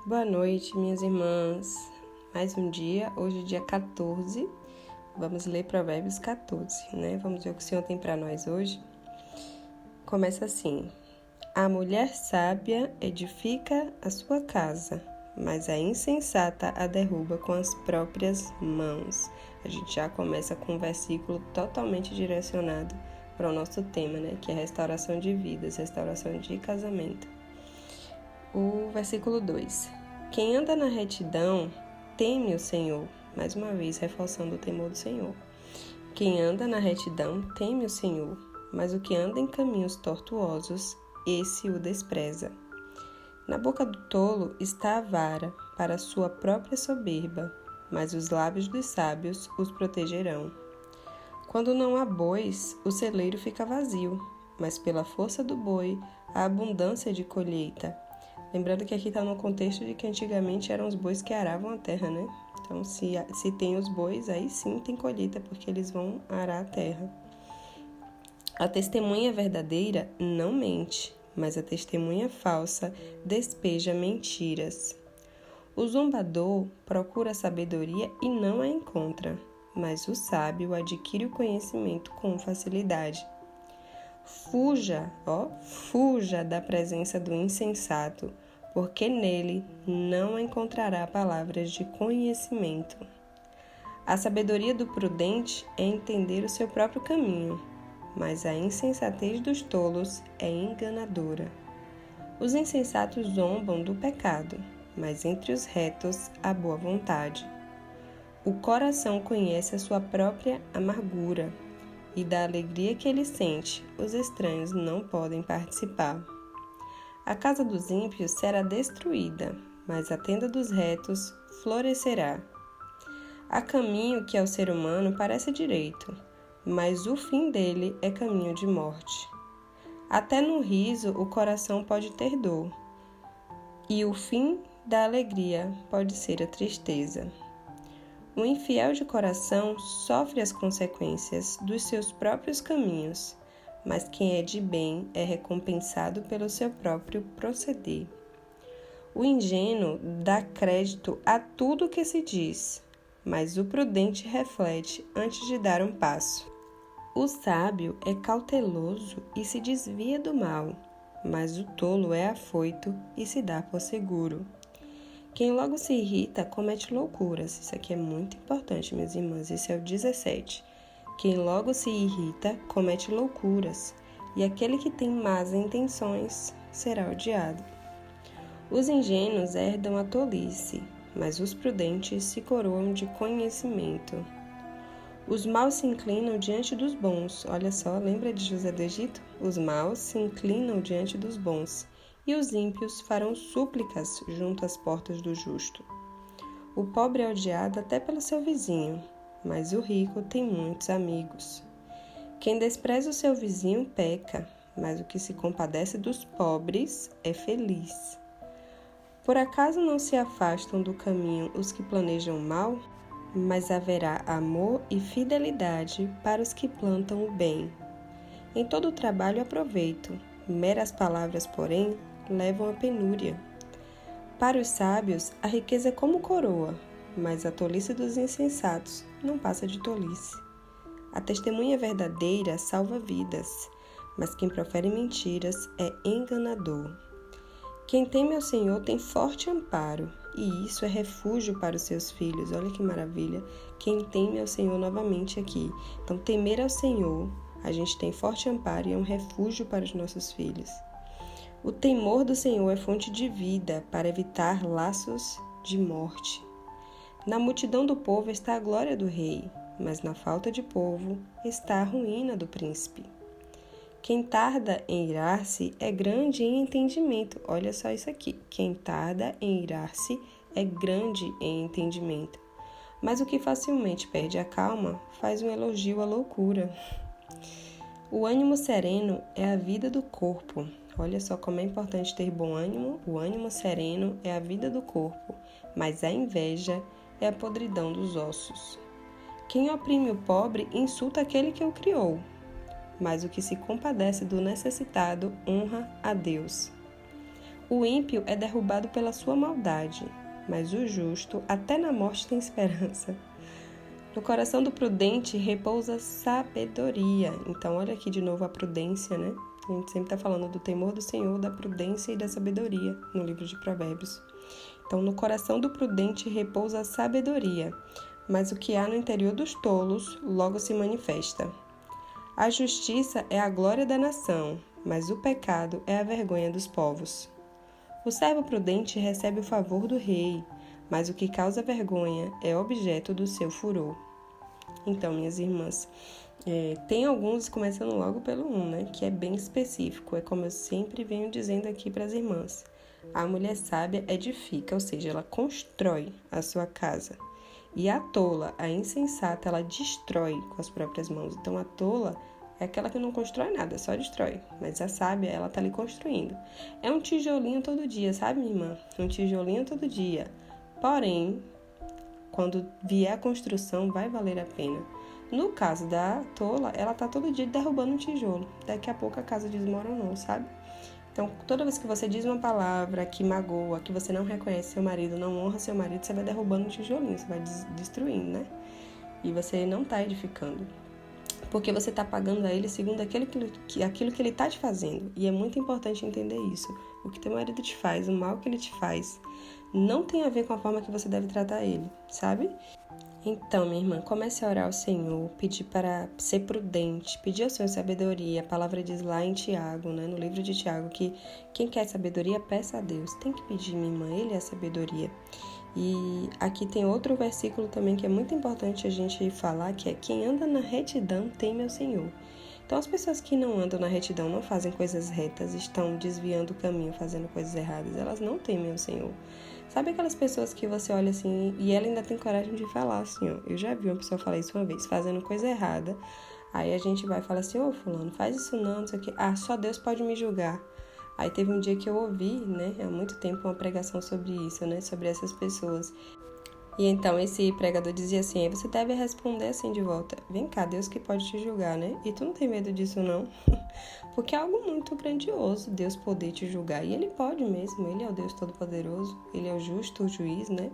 Boa noite, minhas irmãs. Mais um dia, hoje dia 14. Vamos ler Provérbios 14, né? Vamos ver o que o Senhor tem para nós hoje. Começa assim: A mulher sábia edifica a sua casa, mas a insensata a derruba com as próprias mãos. A gente já começa com um versículo totalmente direcionado para o nosso tema, né? Que é restauração de vidas, restauração de casamento. O versículo 2. Quem anda na retidão teme o Senhor. Mais uma vez, reforçando o temor do Senhor. Quem anda na retidão teme o Senhor, mas o que anda em caminhos tortuosos, esse o despreza. Na boca do tolo está a vara para sua própria soberba, mas os lábios dos sábios os protegerão. Quando não há bois, o celeiro fica vazio, mas pela força do boi há abundância de colheita. Lembrando que aqui está no contexto de que antigamente eram os bois que aravam a terra, né? Então, se tem os bois, aí sim tem colheita, porque eles vão arar a terra. A testemunha verdadeira não mente, mas a testemunha falsa despeja mentiras. O zombador procura a sabedoria e não a encontra, mas o sábio adquire o conhecimento com facilidade. Fuja da presença do insensato, porque nele não encontrará palavras de conhecimento. A sabedoria do prudente é entender o seu próprio caminho, mas a insensatez dos tolos é enganadora. Os insensatos zombam do pecado, mas entre os retos há boa vontade. O coração conhece a sua própria amargura, e da alegria que ele sente, os estranhos não podem participar. A casa dos ímpios será destruída, mas a tenda dos retos florescerá. Há caminho que ao ser humano parece direito, mas o fim dele é caminho de morte. Até no riso o coração pode ter dor, e o fim da alegria pode ser a tristeza. O infiel de coração sofre as consequências dos seus próprios caminhos, mas quem é de bem é recompensado pelo seu próprio proceder. O ingênuo dá crédito a tudo que se diz, mas o prudente reflete antes de dar um passo. O sábio é cauteloso e se desvia do mal, mas o tolo é afoito e se dá por seguro. Quem logo se irrita comete loucuras. Isso aqui é muito importante, minhas irmãs. Esse é o 17. Quem logo se irrita comete loucuras, e aquele que tem más intenções será odiado. Os ingênuos herdam a tolice, mas os prudentes se coroam de conhecimento. Os maus se inclinam diante dos bons. Olha só, lembra de José do Egito? Os maus se inclinam diante dos bons, e os ímpios farão súplicas junto às portas do justo. O pobre é odiado até pelo seu vizinho, mas o rico tem muitos amigos. Quem despreza o seu vizinho peca, mas o que se compadece dos pobres é feliz. Por acaso não se afastam do caminho os que planejam o mal? Mas haverá amor e fidelidade para os que plantam o bem. Em todo o trabalho aproveito, meras palavras, porém, levam à penúria. Para os sábios, a riqueza é como coroa, mas a tolice dos insensatos não passa de tolice. A testemunha verdadeira salva vidas, mas quem profere mentiras é enganador. Quem teme ao Senhor tem forte amparo, e isso é refúgio para os seus filhos. Olha que maravilha! Quem teme ao Senhor novamente aqui. Então, temer ao Senhor, a gente tem forte amparo e é um refúgio para os nossos filhos. O temor do Senhor é fonte de vida para evitar laços de morte. Na multidão do povo está a glória do rei, mas na falta de povo está a ruína do príncipe. Quem tarda em irar-se é grande em entendimento. Olha só isso aqui. Quem tarda em irar-se é grande em entendimento. Mas o que facilmente perde a calma faz um elogio à loucura. O ânimo sereno é a vida do corpo. Olha só como é importante ter bom ânimo. O ânimo sereno é a vida do corpo, mas a inveja é a podridão dos ossos. Quem oprime o pobre insulta aquele que o criou, mas o que se compadece do necessitado honra a Deus. O ímpio é derrubado pela sua maldade, mas o justo até na morte tem esperança. No coração do prudente repousa sabedoria. Então, olha aqui de novo a prudência, né? A gente sempre está falando do temor do Senhor, da prudência e da sabedoria no livro de Provérbios. Então, no coração do prudente repousa a sabedoria, mas o que há no interior dos tolos logo se manifesta. A justiça é a glória da nação, mas o pecado é a vergonha dos povos. O servo prudente recebe o favor do rei, mas o que causa vergonha é objeto do seu furor. Então, minhas irmãs, tem alguns, começando logo pelo 1, né, que é bem específico, é como eu sempre venho dizendo aqui para as irmãs. A mulher sábia edifica, ou seja, ela constrói a sua casa. E a tola, a insensata, ela destrói com as próprias mãos. Então, a tola é aquela que não constrói nada, só destrói. Mas a sábia, ela tá ali construindo. É um tijolinho todo dia, sabe, minha irmã? Um tijolinho todo dia. Porém, quando vier a construção, vai valer a pena. No caso da tola, ela tá todo dia derrubando um tijolo. Daqui a pouco a casa desmoronou, sabe? Então, toda vez que você diz uma palavra que magoa, que você não reconhece seu marido, não honra seu marido, você vai derrubando um tijolinho, você vai destruindo, né? E você não tá edificando. Porque você tá pagando a ele segundo aquilo que ele tá te fazendo. E é muito importante entender isso. O que teu marido te faz, o mal que ele te faz, não tem a ver com a forma que você deve tratar ele, sabe? Então, minha irmã, comece a orar ao Senhor, pedir para ser prudente, pedir ao Senhor sabedoria. A palavra diz lá em Tiago, né, no livro de Tiago, que quem quer sabedoria, peça a Deus. Tem que pedir, minha irmã, Ele é a sabedoria. E aqui tem outro versículo também que é muito importante a gente falar, que é: quem anda na retidão teme ao Senhor. Então, as pessoas que não andam na retidão, não fazem coisas retas, estão desviando o caminho, fazendo coisas erradas, elas não temem ao Senhor. Sabe aquelas pessoas que você olha assim e ela ainda tem coragem de falar assim, ó? Eu já vi uma pessoa falar isso uma vez, fazendo coisa errada. Aí a gente vai falar assim: ô fulano, faz isso não sei o quê. Ah, só Deus pode me julgar. Aí teve um dia que eu ouvi, né, há muito tempo, uma pregação sobre isso, né, sobre essas pessoas. E então esse pregador dizia assim: você deve responder assim de volta: vem cá, Deus que pode te julgar, né? E tu não tem medo disso não? Porque é algo muito grandioso Deus poder te julgar. E Ele pode mesmo, Ele é o Deus Todo-Poderoso, Ele é o justo juiz, né?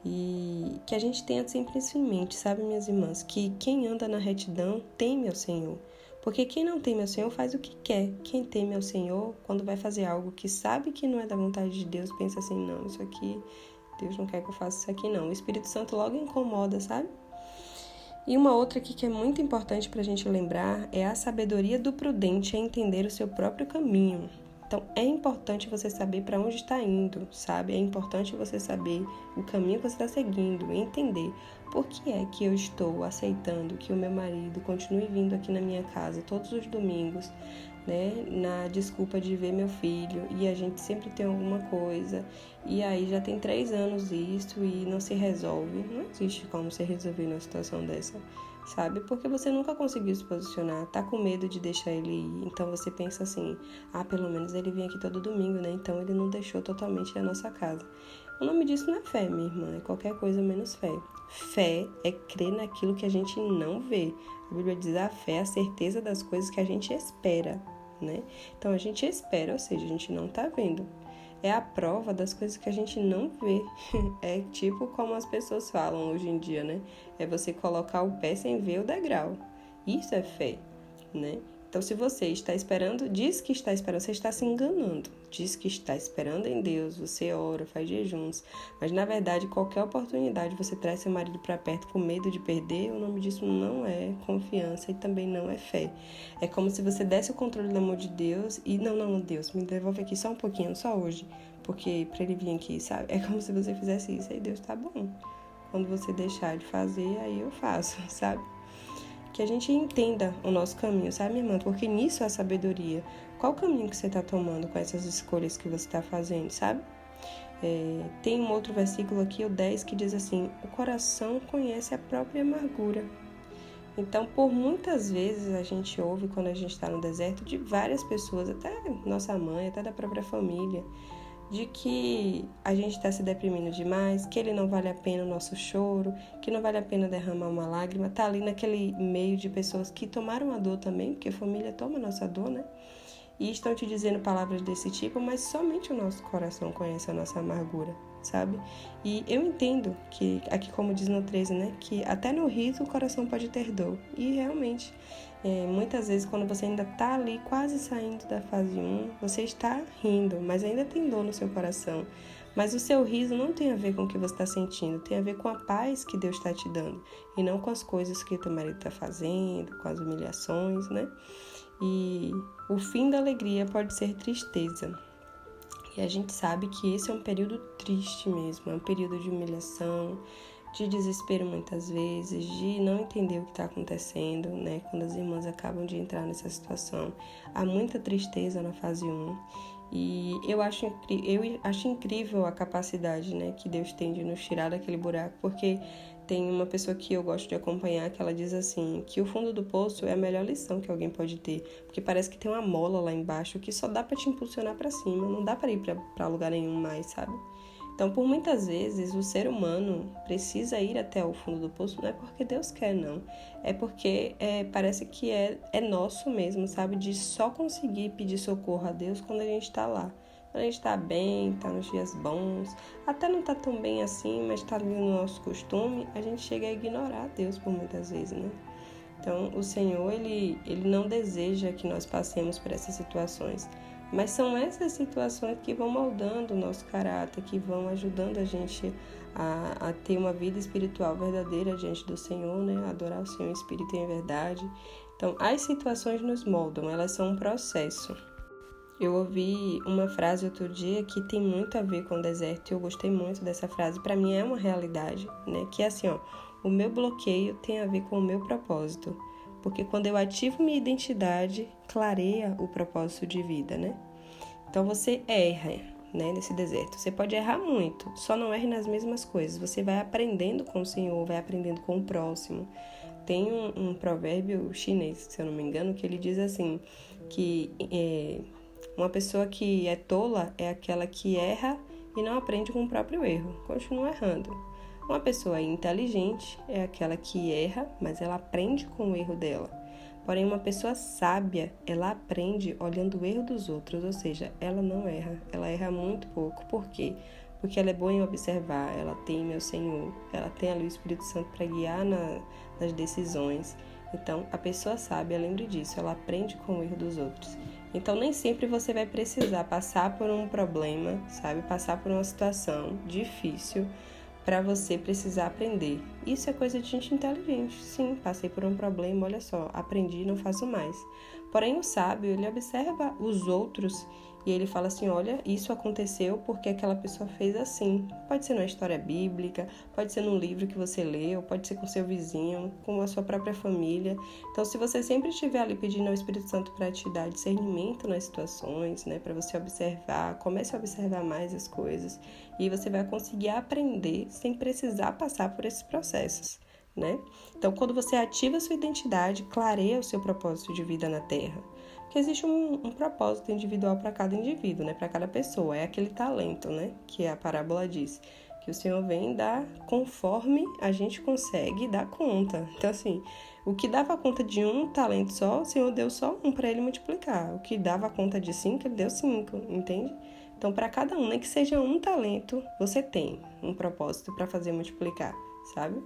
E que a gente tenha sempre isso em mente, sabe, minhas irmãs? Que quem anda na retidão teme ao Senhor. Porque quem não teme ao Senhor faz o que quer. Quem teme ao Senhor, quando vai fazer algo que sabe que não é da vontade de Deus, pensa assim: não, isso aqui, Deus não quer que eu faça isso aqui não. O Espírito Santo logo incomoda, sabe? E uma outra aqui que é muito importante para a gente lembrar é a sabedoria do prudente é entender o seu próprio caminho. Então, é importante você saber para onde está indo, sabe? É importante você saber o caminho que você está seguindo, entender por que é que eu estou aceitando que o meu marido continue vindo aqui na minha casa todos os domingos, né? Na desculpa de ver meu filho, e a gente sempre tem alguma coisa, e aí já tem 3 anos isso e não se resolve. Não existe como se resolver numa situação dessa, sabe? Porque você nunca conseguiu se posicionar, tá com medo de deixar ele ir. Então você pensa assim: ah, pelo menos ele vem aqui todo domingo, né? Então ele não deixou totalmente a nossa casa. O nome disso não é fé, minha irmã, é qualquer coisa menos fé. Fé é crer naquilo que a gente não vê. A Bíblia diz: a fé é a certeza das coisas que a gente espera, né? Então a gente espera, ou seja, a gente não tá vendo. É a prova das coisas que a gente não vê. É tipo como as pessoas falam hoje em dia, né? É você colocar o pé sem ver o degrau. Isso é fé, né? Então, se você está esperando, diz que está esperando, você está se enganando. Diz que está esperando em Deus, você ora, faz jejuns. Mas, na verdade, qualquer oportunidade você traz seu marido para perto com medo de perder, o nome disso não é confiança e também não é fé. É como se você desse o controle do amor de Deus e, não, Deus, me devolve aqui só um pouquinho, só hoje, porque para ele vir aqui, sabe? É como se você fizesse isso, aí Deus, tá bom. Quando você deixar de fazer, aí eu faço, sabe? Que a gente entenda o nosso caminho, sabe, minha irmã? Porque nisso é a sabedoria. Qual o caminho que você está tomando com essas escolhas que você está fazendo, sabe? Tem um outro versículo aqui, o 10, que diz assim: o coração conhece a própria amargura. Então, por muitas vezes a gente ouve, quando a gente está no deserto, de várias pessoas, até nossa mãe, até da própria família, de que a gente está se deprimindo demais, que ele não vale a pena o nosso choro, que não vale a pena derramar uma lágrima. Tá ali naquele meio de pessoas que tomaram a dor também, porque a família toma a nossa dor, né? e estão te dizendo palavras desse tipo, mas somente o nosso coração conhece a nossa amargura, sabe? E eu entendo que, aqui como diz no 13, né, que até no riso o coração pode ter dor. E realmente, muitas vezes quando você ainda está ali quase saindo da fase 1, você está rindo, mas ainda tem dor no seu coração. Mas o seu riso não tem a ver com o que você está sentindo, tem a ver com a paz que Deus está te dando, e não com as coisas que o teu marido está fazendo, com as humilhações, né? E o fim da alegria pode ser tristeza. E a gente sabe que esse é um período triste mesmo, é um período de humilhação, de desespero muitas vezes, de não entender o que está acontecendo, né? Quando as irmãs acabam de entrar nessa situação, há muita tristeza na fase 1. E eu acho incrível a capacidade, né, que Deus tem de nos tirar daquele buraco, porque tem uma pessoa que eu gosto de acompanhar que ela diz assim, que o fundo do poço é a melhor lição que alguém pode ter, porque parece que tem uma mola lá embaixo que só dá para te impulsionar para cima, não dá para ir para lugar nenhum mais, sabe? Então, por muitas vezes, o ser humano precisa ir até o fundo do poço, não é porque Deus quer, não. É porque parece que é nosso mesmo, sabe? De só conseguir pedir socorro a Deus quando a gente está lá. Quando a gente está bem, está nos dias bons, até não está tão bem assim, mas está ali no nosso costume, a gente chega a ignorar Deus por muitas vezes, né? Então, o Senhor, ele não deseja que nós passemos por essas situações. Mas são essas situações que vão moldando o nosso caráter, que vão ajudando a gente a ter uma vida espiritual verdadeira diante do Senhor, né? Adorar o Senhor em espírito e em verdade. Então, as situações nos moldam, elas são um processo. Eu ouvi uma frase outro dia que tem muito a ver com o deserto e eu gostei muito dessa frase. Para mim é uma realidade, né? Que é assim, ó, o meu bloqueio tem a ver com o meu propósito. Porque quando eu ativo minha identidade, clareia o propósito de vida, né? Então você erra, né, nesse deserto. Você pode errar muito, só não erre nas mesmas coisas. Você vai aprendendo com o Senhor, vai aprendendo com o próximo. Tem um provérbio chinês, se eu não me engano, que ele diz assim, que uma pessoa que é tola é aquela que erra e não aprende com o próprio erro, continua errando. Uma pessoa inteligente é aquela que erra, mas ela aprende com o erro dela. Porém, uma pessoa sábia, ela aprende olhando o erro dos outros, ou seja, ela não erra, ela erra muito pouco. Por quê? Porque ela é boa em observar, ela teme ao Senhor, ela tem ali o Espírito Santo para guiar nas decisões. Então, a pessoa sábia, lembre disso, ela aprende com o erro dos outros. Então, nem sempre você vai precisar passar por um problema, sabe? Passar por uma situação difícil para você precisar aprender. Isso é coisa de gente inteligente. Sim, passei por um problema, olha só, aprendi, não faço mais. Porém, o sábio, ele observa os outros e ele fala assim, olha, isso aconteceu porque aquela pessoa fez assim. Pode ser numa história bíblica, pode ser num livro que você leu, pode ser com seu vizinho, com a sua própria família. Então, se você sempre estiver ali pedindo ao Espírito Santo para te dar discernimento nas situações, né, para você observar, comece a observar mais as coisas e você vai conseguir aprender sem precisar passar por esses processos, né? Então, quando você ativa a sua identidade, clareia o seu propósito de vida na Terra. Porque existe um propósito individual para cada indivíduo, né? Para cada pessoa. É aquele talento, né? Que a parábola diz. Que o Senhor vem dar conforme a gente consegue dar conta. Então, assim, o que dava conta de um talento só, o Senhor deu só um para ele multiplicar. O que dava conta de 5, ele deu 5, entende? Então, para cada um, nem que seja um talento, você tem um propósito para fazer multiplicar, sabe?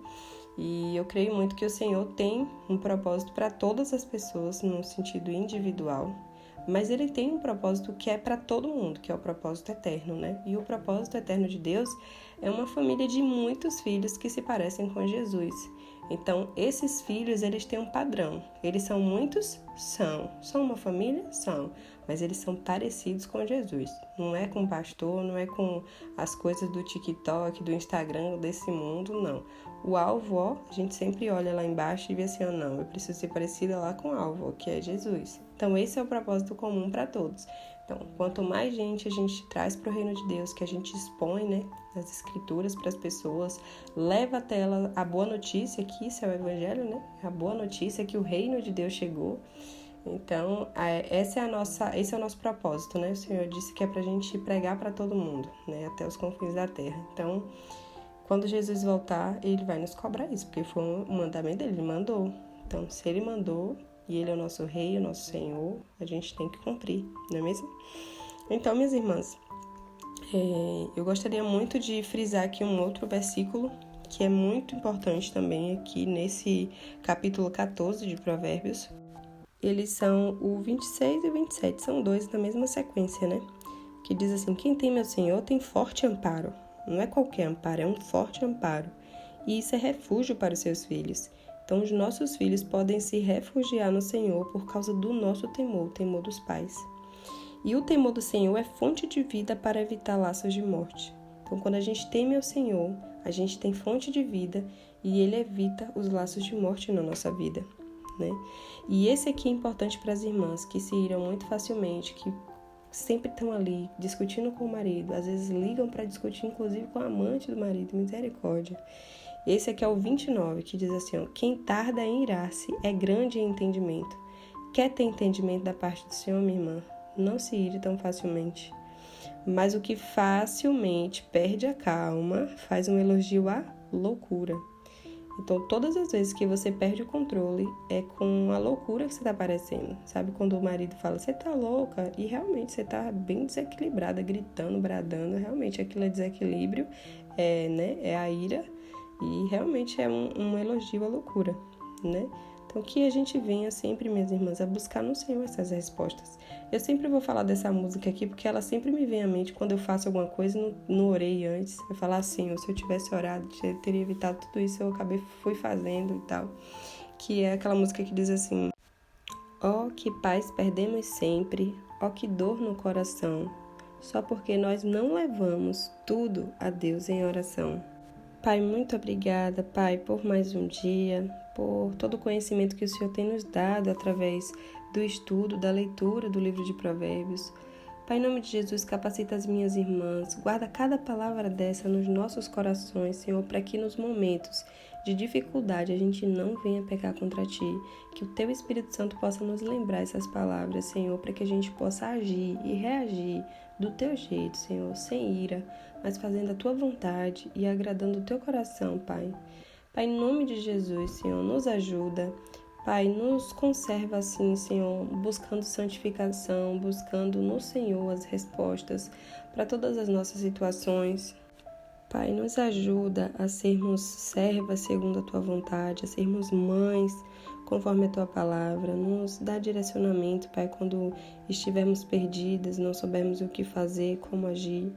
E eu creio muito que o Senhor tem um propósito para todas as pessoas, no sentido individual, mas Ele tem um propósito que é para todo mundo, que é o propósito eterno, né? E o propósito eterno de Deus é uma família de muitos filhos que se parecem com Jesus. Então, esses filhos, eles têm um padrão. Eles são muitos? São. São uma família? São. Mas eles são parecidos com Jesus. Não é com o pastor, não é com as coisas do TikTok, do Instagram, desse mundo, não. O alvo, ó, a gente sempre olha lá embaixo e vê assim, ó, não, eu preciso ser parecida lá com o alvo, que é Jesus. Então, esse é o propósito comum para todos. Então, quanto mais gente a gente traz para o reino de Deus, que a gente expõe, né, as escrituras para as pessoas, leva até ela a boa notícia, que isso é o evangelho, né, a boa notícia que o reino de Deus chegou. Então, esse é o nosso propósito, né, o Senhor disse que é para a gente pregar para todo mundo, né, até os confins da terra. Então, quando Jesus voltar, Ele vai nos cobrar isso, porque foi um mandamento dele, Ele mandou. Então, se Ele mandou, e Ele é o nosso Rei, o nosso Senhor, a gente tem que cumprir, não é mesmo? Então, minhas irmãs, eu gostaria muito de frisar aqui um outro versículo que é muito importante também aqui nesse capítulo 14 de Provérbios. Eles são o 26 e o 27, são dois na mesma sequência, né? Que diz assim: quem teme ao Senhor tem forte amparo. Não é qualquer amparo, é um forte amparo. E isso é refúgio para os seus filhos. Então, os nossos filhos podem se refugiar no Senhor por causa do nosso temor, o temor dos pais. E o temor do Senhor é fonte de vida para evitar laços de morte. Então, quando a gente teme ao Senhor, a gente tem fonte de vida e Ele evita os laços de morte na nossa vida, né? E esse aqui é importante para as irmãs que se iram muito facilmente, que sempre estão ali discutindo com o marido, às vezes ligam para discutir inclusive com a amante do marido, misericórdia. Esse aqui é o 29, que diz assim, ó: quem tarda em irar-se é grande em entendimento. Quer ter entendimento da parte do Senhor, minha irmã? Não se ire tão facilmente. Mas o que facilmente perde a calma faz um elogio à loucura. Então, todas as vezes que você perde o controle, é com a loucura que você está parecendo. Sabe quando o marido fala, você tá louca? E realmente você tá bem desequilibrada, gritando, bradando. Realmente aquilo é desequilíbrio, é a ira. E realmente é um elogio à loucura, né? Então, que a gente venha sempre, minhas irmãs, a buscar no Senhor essas respostas. Eu sempre vou falar dessa música aqui, porque ela sempre me vem à mente quando eu faço alguma coisa e não orei antes. Eu falar assim, se eu tivesse orado, eu teria evitado tudo isso, eu fui fazendo e tal. Que é aquela música que diz assim: ó, que paz perdemos sempre, ó, que dor no coração, só porque nós não levamos tudo a Deus em oração. Pai, muito obrigada, Pai, por mais um dia, por todo o conhecimento que o Senhor tem nos dado através do estudo, da leitura do livro de Provérbios. Pai, em nome de Jesus, capacita as minhas irmãs, guarda cada palavra dessa nos nossos corações, Senhor, para que nos momentos de dificuldade a gente não venha pecar contra Ti, que o Teu Espírito Santo possa nos lembrar essas palavras, Senhor, para que a gente possa agir e reagir do Teu jeito, Senhor, sem ira, mas fazendo a Tua vontade e agradando o Teu coração, Pai. Pai, em nome de Jesus, Senhor, nos ajuda. Pai, nos conserva assim, Senhor, buscando santificação, buscando no Senhor as respostas para todas as nossas situações. Pai, nos ajuda a sermos servas segundo a Tua vontade, a sermos mães conforme a Tua palavra. Nos dá direcionamento, Pai, quando estivermos perdidas, não soubermos o que fazer, como agir.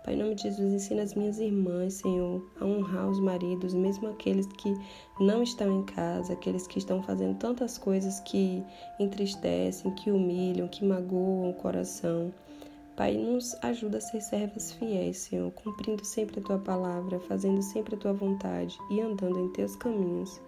Pai, em nome de Jesus, ensina as minhas irmãs, Senhor, a honrar os maridos, mesmo aqueles que não estão em casa, aqueles que estão fazendo tantas coisas que entristecem, que humilham, que magoam o coração. Pai, nos ajuda a ser servas fiéis, Senhor, cumprindo sempre a Tua palavra, fazendo sempre a Tua vontade e andando em Teus caminhos.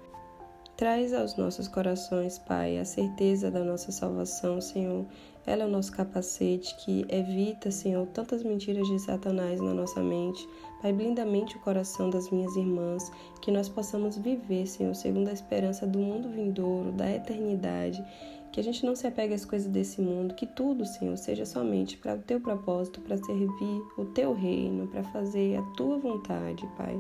Traz aos nossos corações, Pai, a certeza da nossa salvação, Senhor. Ela é o nosso capacete que evita, Senhor, tantas mentiras de Satanás na nossa mente. Pai, blinda a mente e o coração das minhas irmãs, que nós possamos viver, Senhor, segundo a esperança do mundo vindouro, da eternidade. Que a gente não se apegue às coisas desse mundo, que tudo, Senhor, seja somente para o Teu propósito, para servir o Teu reino, para fazer a Tua vontade, Pai.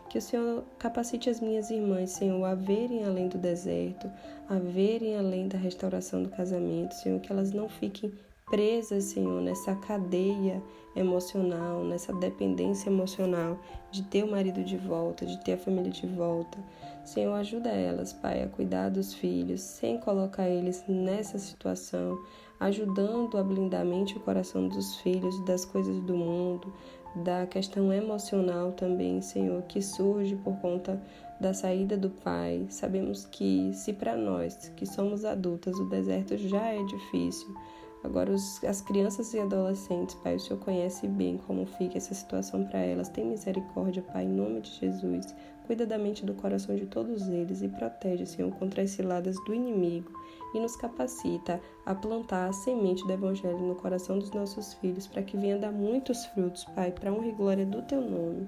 Que o Senhor capacite as minhas irmãs, Senhor, a verem além do deserto, a verem além da restauração do casamento, Senhor, que elas não fiquem presas, Senhor, nessa cadeia emocional, nessa dependência emocional de ter o marido de volta, de ter a família de volta. Senhor, ajuda elas, Pai, a cuidar dos filhos, sem colocar eles nessa situação, ajudando a blindar a mente e o coração dos filhos das coisas do mundo, da questão emocional também, Senhor, que surge por conta da saída do pai. Sabemos que se para nós, que somos adultas, o deserto já é difícil, agora as crianças e adolescentes, Pai, o Senhor conhece bem como fica essa situação para elas. Tem misericórdia, Pai, em nome de Jesus. Cuida da mente e do coração de todos eles e protege, Senhor, contra as ciladas do inimigo e nos capacita a plantar a semente do Evangelho no coração dos nossos filhos para que venha dar muitos frutos, Pai, para a honra e glória do Teu nome.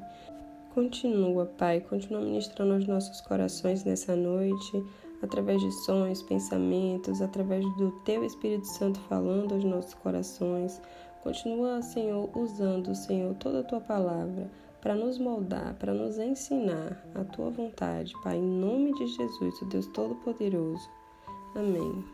Continua, Pai, continua ministrando aos nossos corações nessa noite, através de sonhos, pensamentos, através do Teu Espírito Santo falando aos nossos corações. Continua, Senhor, usando, Senhor, toda a Tua palavra para nos moldar, para nos ensinar a Tua vontade, Pai, em nome de Jesus, o Deus Todo-Poderoso. Amém.